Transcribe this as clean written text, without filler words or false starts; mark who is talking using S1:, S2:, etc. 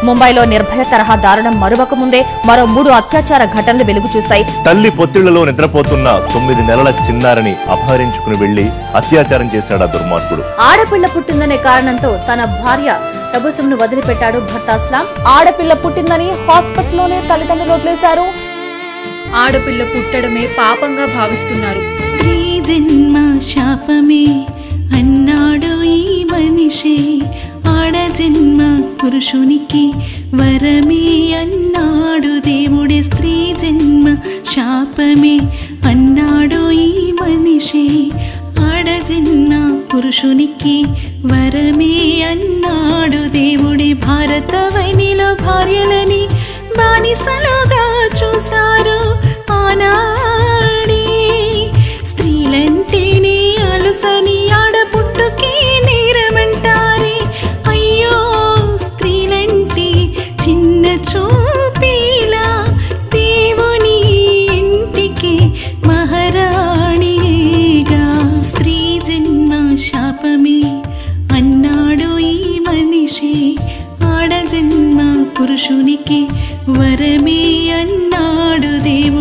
S1: ముంబైలో నిర్భయ తరహా దారుణం మరొక ముందే మరో 3 అత్యాచార ఘటనలు వెలుగు చూశాయి.
S2: తల్లి పొత్తిళ్లలో నిద్రపోతున్న 9 నెలల చిన్నారిని అపహరించుకుని వెళ్లి అత్యాచారం చేశాడు దుర్మార్గుడు.
S3: ఆడపిల్ల పుట్టిందనే కారణంతో తన భార్య తబస్సును వదిలిపెట్టాడు భర్త అస్లాం.
S1: ఆడపిల్ల పుట్టిందని హాస్పిటల్లోనే తల్లిదండ్రులు వదిలేశారు.
S4: ఆడపిల్ల పుట్టడమే పాపంగా భావిస్తున్నారు.
S5: స్త్రీ జన్మ శాపమే అన్నాడు ఈ మనిషి, ఆడ జన్మ పురుషునికి వరమే అన్నాడు దేవుడే. స్త్రీ జన్మ శాపమే అన్నాడు ఈ మనిషి, ఆడ జన్మ పురుషునికి వరమే అన్నాడు దేవుడే. భారతవనిలో భార్యలని బానిసలుగా చూశారు ఆనాడే. స్త్రీలంటేనే అలుసని ఆడపుట్టుకే నేరమంటారే. అయ్యో స్త్రీలంటే చిన్న చూపేలా దేవుని ఇంటికి మహారాణిగా. స్త్రీ జన్మ శాపమే అన్నాడు ఈ మనిషి, ఆడ జన్మ పురుషునికి వరమే అన్నాడు దేవుడు.